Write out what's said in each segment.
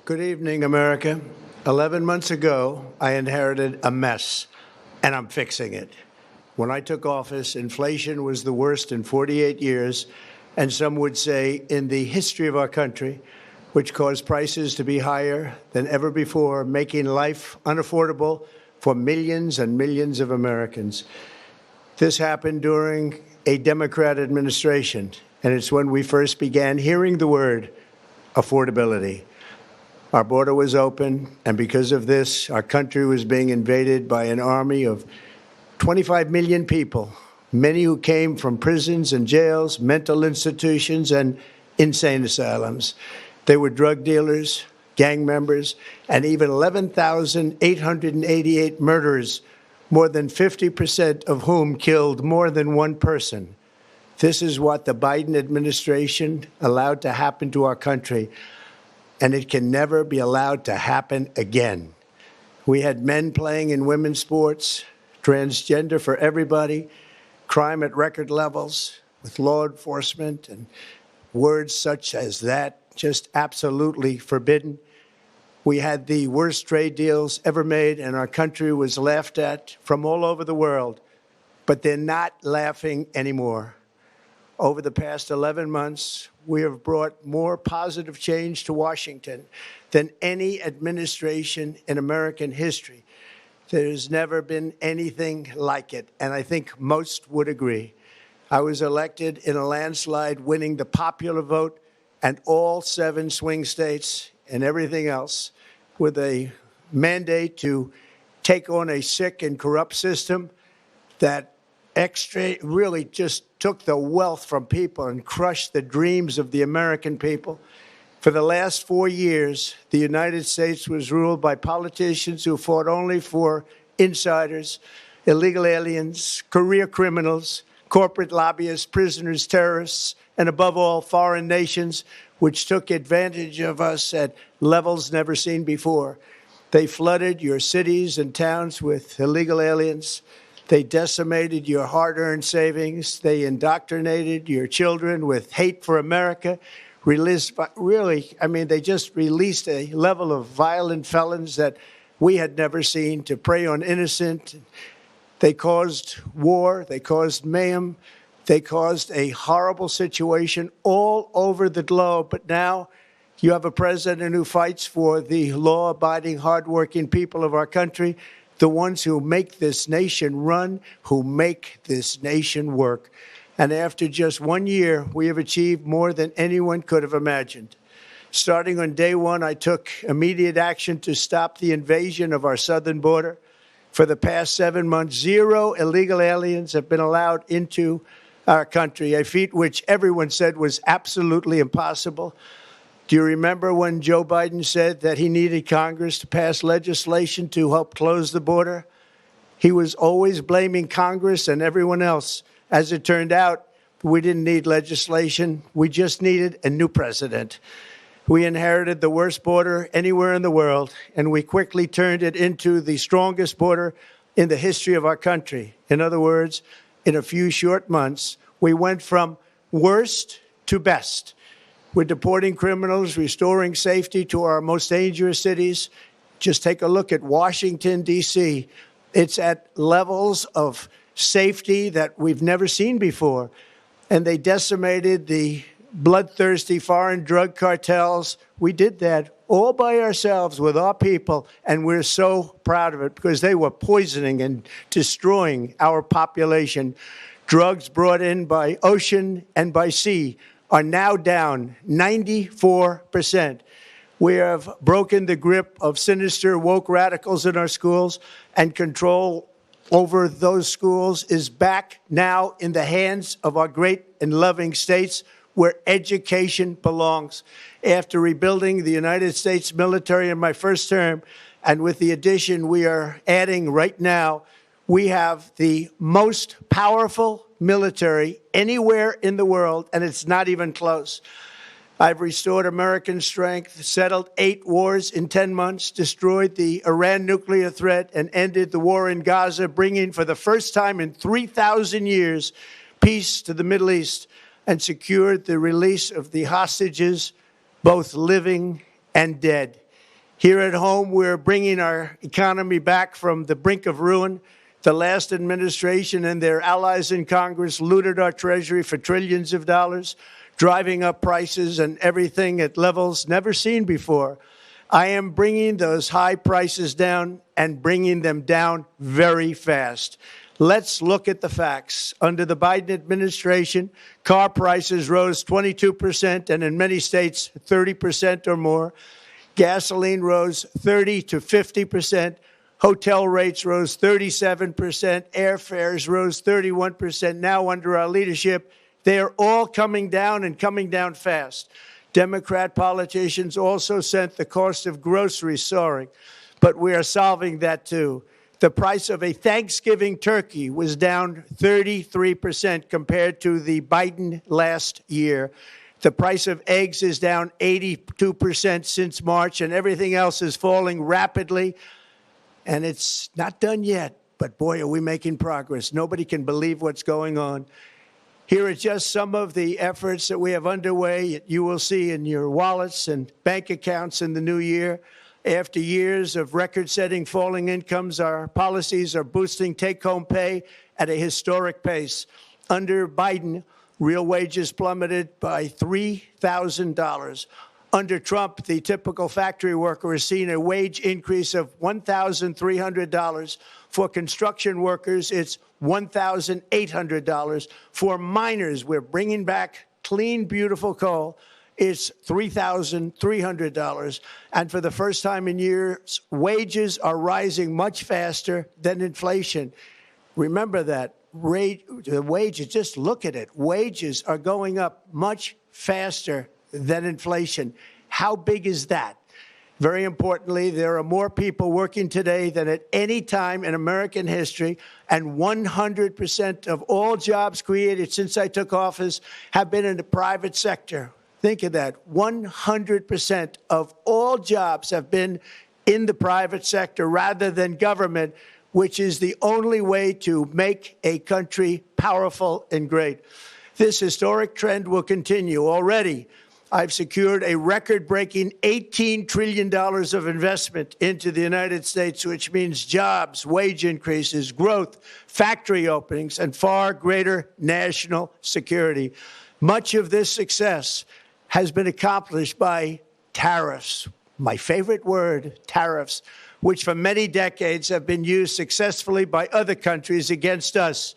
Good evening, America. 11 months ago, I inherited a mess, and I'm fixing it. When I took office, inflation was the worst in 48 years, and some would say in the history of our country, which caused prices to be higher than ever before, making life unaffordable for millions and millions of Americans. This happened during a Democrat administration, and it's when we first began hearing the word affordability. Our border was open, and because of this, our country was being invaded by an army of 25 million people, many who came from prisons and jails, mental institutions, and insane asylums. They were drug dealers, gang members, and even 11,888 murderers, more than 50% of whom killed more than one person. This is what the Biden administration allowed to happen to our country, and it can never be allowed to happen again. We had men playing in women's sports, transgender for everybody, crime at record levels with law enforcement, and words such as that just absolutely forbidden. We had the worst trade deals ever made, and our country was laughed at from all over the world. But they're not laughing anymore. Over the past 11 months, we have brought more positive change to Washington than any administration in American history. There's never been anything like it, and I think most would agree. I was elected in a landslide, winning the popular vote and all 7 swing states and everything else, with a mandate to take on a sick and corrupt system that really just took the wealth from people and crushed the dreams of the American people. For the last 4 years, the United States was ruled by politicians who fought only for insiders, illegal aliens, career criminals, corporate lobbyists, prisoners, terrorists, and above all, foreign nations, which took advantage of us at levels never seen before. They flooded your cities and towns with illegal aliens. They decimated your hard-earned savings. They indoctrinated your children with hate for America. They just released a level of violent felons that we had never seen to prey on innocent. They caused war. They caused mayhem. They caused a horrible situation all over the globe. But now you have a president who fights for the law-abiding, hardworking people of our country, the ones who make this nation run, who make this nation work. And after just 1 year, we have achieved more than anyone could have imagined. Starting on day one, I took immediate action to stop the invasion of our southern border. For the past 7 months, 0 illegal aliens have been allowed into our country, a feat which everyone said was absolutely impossible. Do you remember when Joe Biden said that he needed Congress to pass legislation to help close the border? He was always blaming Congress and everyone else. As it turned out, we didn't need legislation. We just needed a new president. We inherited the worst border anywhere in the world, and we quickly turned it into the strongest border in the history of our country. In other words, in a few short months, we went from worst to best. We're deporting criminals, restoring safety to our most dangerous cities. Just take a look at Washington, D.C. It's at levels of safety that we've never seen before. And they decimated the bloodthirsty foreign drug cartels. We did that all by ourselves with our people, and we're so proud of it because they were poisoning and destroying our population. Drugs brought in by ocean and by sea are now down 94%. We have broken the grip of sinister woke radicals in our schools, and control over those schools is back now in the hands of our great and loving states where education belongs. After rebuilding the United States military in my first term, and with the addition we are adding right now, we have the most powerful military anywhere in the world, and it's not even close. I've restored American strength, settled 8 wars in 10 months, destroyed the Iran nuclear threat, and ended the war in Gaza, bringing for the first time in 3,000 years peace to the Middle East, and secured the release of the hostages, both living and dead. Here at home, we're bringing our economy back from the brink of ruin. The last administration and their allies in Congress looted our Treasury for trillions of dollars, driving up prices and everything at levels never seen before. I am bringing those high prices down and bringing them down very fast. Let's look at the facts. Under the Biden administration, car prices rose 22% and in many states 30% or more. Gasoline rose 30 to 50%. Hotel rates rose 37%. Airfares rose 31%. Now, under our leadership, they are all coming down and coming down fast. Democrat politicians also sent the cost of groceries soaring, but we are solving that too. The price of a Thanksgiving turkey was down 33% compared to the Biden last year. The price of eggs is down 82% since March, and everything else is falling rapidly. And it's not done yet, but boy, are we making progress. Nobody can believe what's going on. Here are just some of the efforts that we have underway. You will see in your wallets and bank accounts in the new year. After years of record-setting falling incomes, our policies are boosting take-home pay at a historic pace. Under Biden, real wages plummeted by $3,000. Under Trump, the typical factory worker has seen a wage increase of $1,300. For construction workers, it's $1,800. For miners, we're bringing back clean, beautiful coal. It's $3,300. And for the first time in years, wages are rising much faster than inflation. Remember that. The wages, just look at it. Wages are going up much faster than inflation. How big is that? Very importantly, there are more people working today than at any time in American history, and 100% of all jobs created since I took office have been in the private sector. Think of that. 100% of all jobs have been in the private sector rather than government, which is the only way to make a country powerful and great. This historic trend will continue. Already, I've secured a record-breaking $18 trillion of investment into the United States, which means jobs, wage increases, growth, factory openings, and far greater national security. Much of this success has been accomplished by tariffs. My favorite word, tariffs, which for many decades have been used successfully by other countries against us,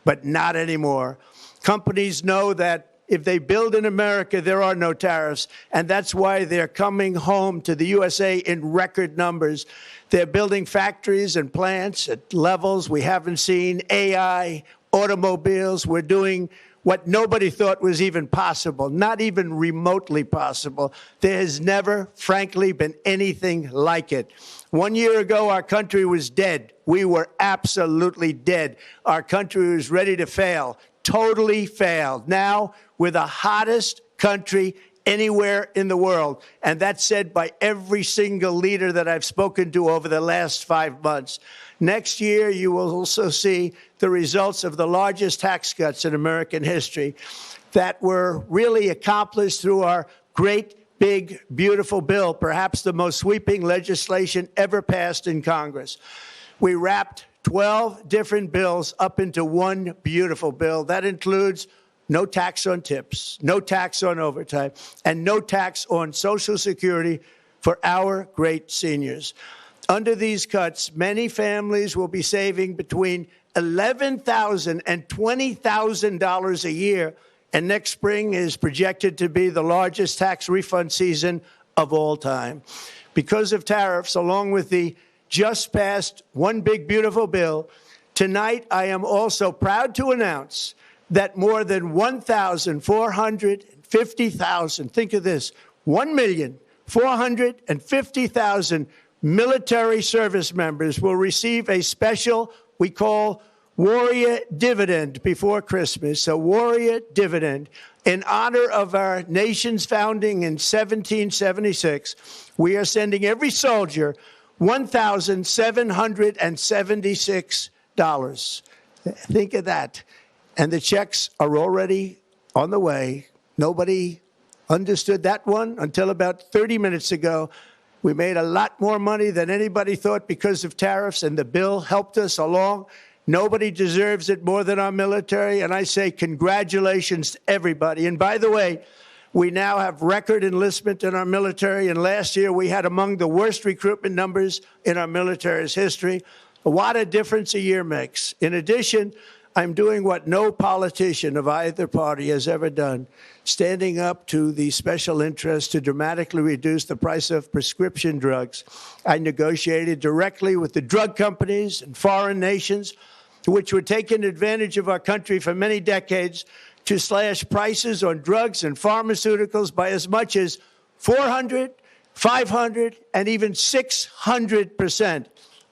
but not anymore. Companies know that if they build in America, there are no tariffs, and that's why they're coming home to the USA in record numbers. They're building factories and plants at levels we haven't seen, AI, automobiles. We're doing what nobody thought was even possible, not even remotely possible. There has never, frankly, been anything like it. 1 year ago, our country was dead. We were absolutely dead. Our country was ready to fail, totally failed. Now, we're the hottest country anywhere in the world. And that's said by every single leader that I've spoken to over the last 5 months. Next year, you will also see the results of the largest tax cuts in American history that were really accomplished through our great, big, beautiful bill, perhaps the most sweeping legislation ever passed in Congress. We wrapped 12 different bills up into one beautiful bill. That includes no tax on tips, no tax on overtime, and no tax on Social Security for our great seniors. Under these cuts, many families will be saving between $11,000 and $20,000 a year, and next spring is projected to be the largest tax refund season of all time. Because of tariffs, along with the just passed One Big Beautiful Bill, tonight I am also proud to announce that more than 1,450,000, think of this, 1,450,000 military service members will receive a special, we call Warrior Dividend before Christmas, a Warrior Dividend. In honor of our nation's founding in 1776, we are sending every soldier $1,776. Think of that. And the checks are already on the way. Nobody understood that one until about 30 minutes ago. We made a lot more money than anybody thought because of tariffs, and the bill helped us along. Nobody deserves it more than our military, and I say congratulations to everybody. And by the way, we now have record enlistment in our military, and last year we had among the worst recruitment numbers in our military's history. What a difference a year makes. In addition, I'm doing what no politician of either party has ever done, standing up to the special interests to dramatically reduce the price of prescription drugs. I negotiated directly with the drug companies and foreign nations, which were taking advantage of our country for many decades, to slash prices on drugs and pharmaceuticals by as much as 400, 500, and even 600%.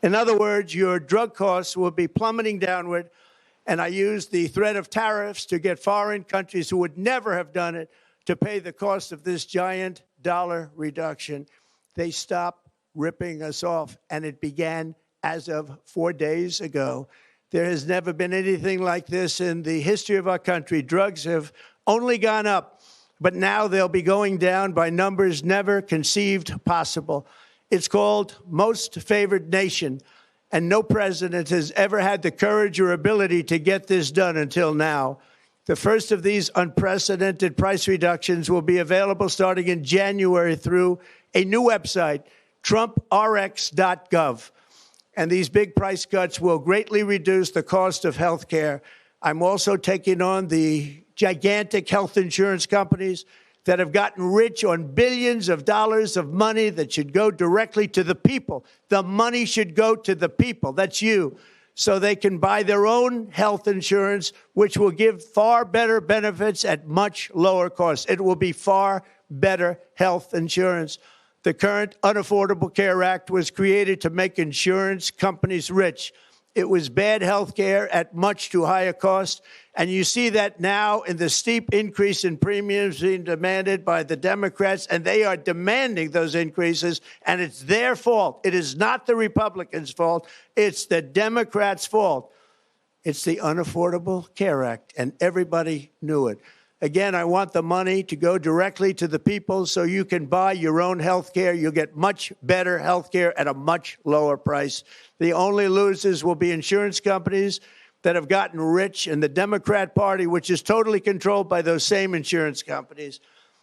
In other words, your drug costs will be plummeting downward. And I used the threat of tariffs to get foreign countries who would never have done it to pay the cost of this giant dollar reduction. They stopped ripping us off, and it began as of 4 days ago. There has never been anything like this in the history of our country. Drugs have only gone up, but now they'll be going down by numbers never conceived possible. It's called most favored nation. And no president has ever had the courage or ability to get this done until now. The first of these unprecedented price reductions will be available starting in January through a new website, trumprx.gov. And these big price cuts will greatly reduce the cost of health care. I'm also taking on the gigantic health insurance companies that have gotten rich on billions of dollars of money that should go directly to the people. The money should go to the people. That's you. So they can buy their own health insurance, which will give far better benefits at much lower costs. It will be far better health insurance. The current Unaffordable Care Act was created to make insurance companies rich. It was bad health care at much too high a cost. And you see that now in the steep increase in premiums being demanded by the Democrats, and they are demanding those increases, and it's their fault. It is not the Republicans' fault. It's the Democrats' fault. It's the Unaffordable Care Act, and everybody knew it. Again, I want the money to go directly to the people so you can buy your own health care. You'll get much better health care at a much lower price. The only losers will be insurance companies that have gotten rich, and the Democrat Party, which is totally controlled by those same insurance companies.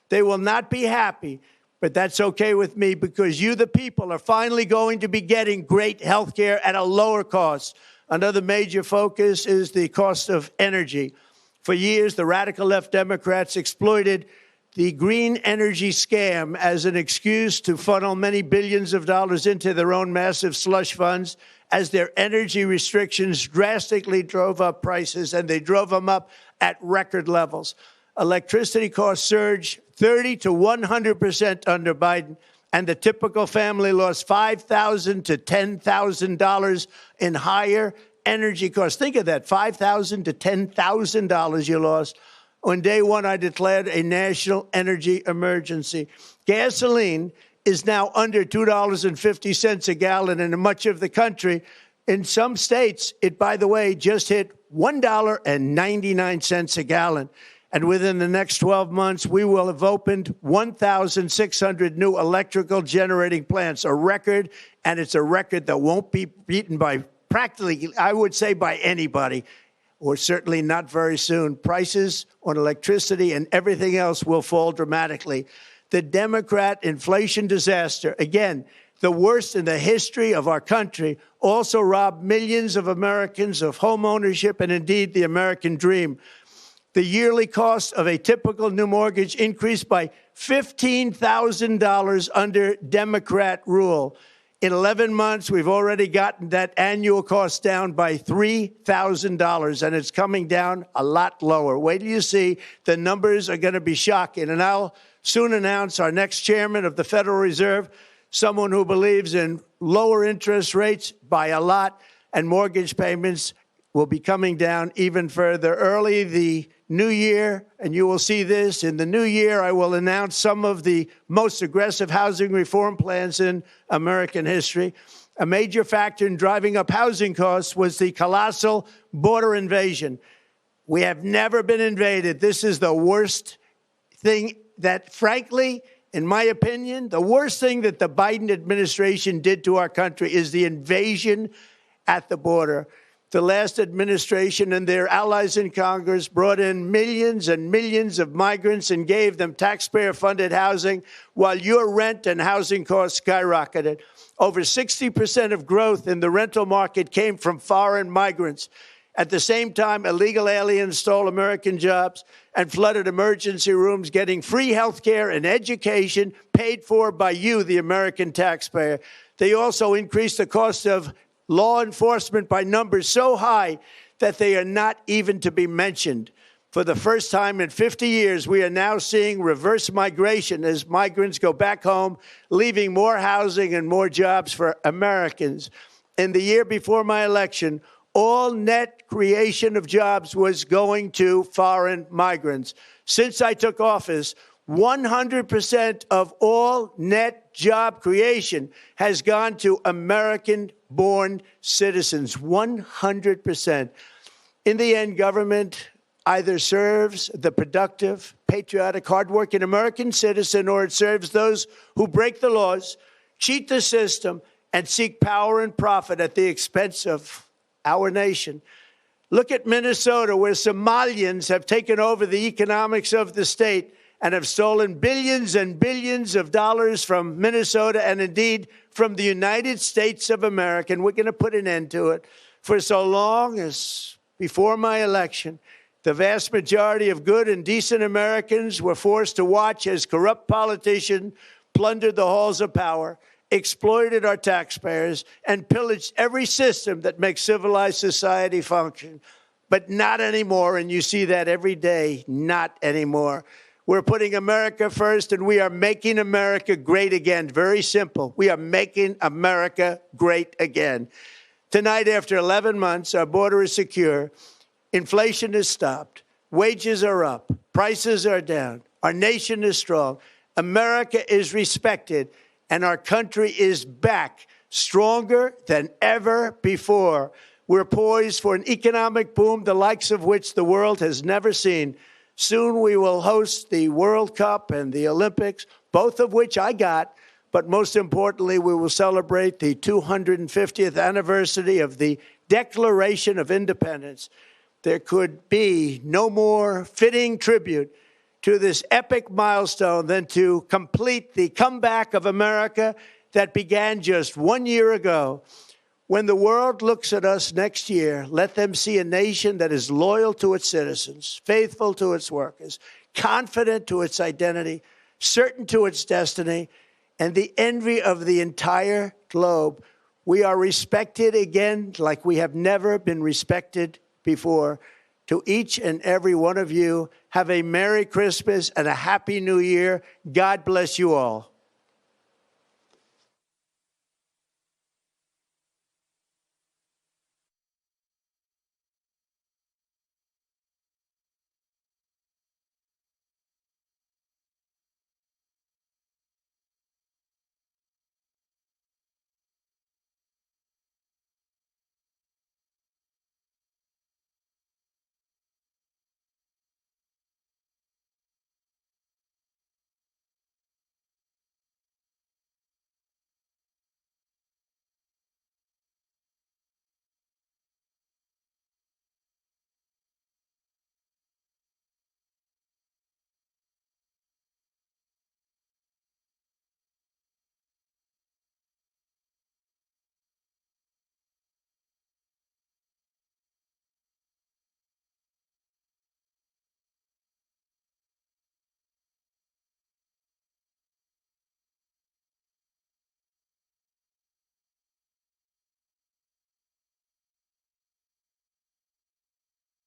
They will not be happy, but that's okay with me because you, the people, are finally going to be getting great health care at a lower cost. Another major focus is the cost of energy. For years, the radical left Democrats exploited the green energy scam as an excuse to funnel many billions of dollars into their own massive slush funds as their energy restrictions drastically drove up prices, and they drove them up at record levels. Electricity costs surged 30 to 100% under Biden, and the typical family lost $5,000 to $10,000 in higher energy costs. Think of that, $5,000 to $10,000 you lost. On day one, I declared a national energy emergency. Gasoline is now under $2.50 a gallon in much of the country. In some states, it, by the way, just hit $1.99 a gallon. And within the next 12 months, we will have opened 1,600 new electrical generating plants, a record, and it's a record that won't be beaten by practically, I would say, by anybody, or certainly not very soon. Prices on electricity and everything else will fall dramatically. The Democrat inflation disaster, again, the worst in the history of our country, also robbed millions of Americans of home ownership and indeed the American dream. The yearly cost of a typical new mortgage increased by $15,000 under Democrat rule. In 11 months, we've already gotten that annual cost down by $3,000, and it's coming down a lot lower. Wait till you see. The numbers are going to be shocking. And I'll soon announce our next chairman of the Federal Reserve, someone who believes in lower interest rates by a lot, and mortgage payments will be coming down even further. Early the new year, and you will see this, in the new year, I will announce some of the most aggressive housing reform plans in American history. A major factor in driving up housing costs was the colossal border invasion. We have never been invaded. This is the worst thing that, frankly, in my opinion, the worst thing that the Biden administration did to our country is the invasion at the border. The last administration and their allies in Congress brought in millions and millions of migrants and gave them taxpayer-funded housing while your rent and housing costs skyrocketed. Over 60% of growth in the rental market came from foreign migrants. At the same time, illegal aliens stole American jobs and flooded emergency rooms, getting free health care and education paid for by you, the American taxpayer. They also increased the cost of law enforcement by numbers so high that they are not even to be mentioned. For the first time in 50 years, we are now seeing reverse migration as migrants go back home, leaving more housing and more jobs for Americans. In the year before my election, all net creation of jobs was going to foreign migrants. Since I took office, 100% of all net job creation has gone to American-born citizens, 100%. In the end, government either serves the productive, patriotic, hardworking American citizen, or it serves those who break the laws, cheat the system, and seek power and profit at the expense of our nation. Look at Minnesota, where Somalians have taken over the economics of the state and have stolen billions and billions of dollars from Minnesota and indeed from the United States of America. And we're going to put an end to it. For so long as before my election, the vast majority of good and decent Americans were forced to watch as corrupt politicians plundered the halls of power, exploited our taxpayers, and pillaged every system that makes civilized society function. But not anymore, and you see that every day, not anymore. We're putting America first, and we are making America great again. Very simple. We are making America great again. Tonight, after 11 months, our border is secure. Inflation is stopped. Wages are up. Prices are down. Our nation is strong. America is respected. And our country is back, stronger than ever before. We're poised for an economic boom, the likes of which the world has never seen. Soon we will host the World Cup and the Olympics, both of which I got. But most importantly, we will celebrate the 250th anniversary of the Declaration of Independence. There could be no more fitting tribute to this epic milestone than to complete the comeback of America that began just 1 year ago. When the world looks at us next year, let them see a nation that is loyal to its citizens, faithful to its workers, confident to its identity, certain to its destiny, and the envy of the entire globe. We are respected again like we have never been respected before. To each and every one of you, have a Merry Christmas and a Happy New Year. God bless you all.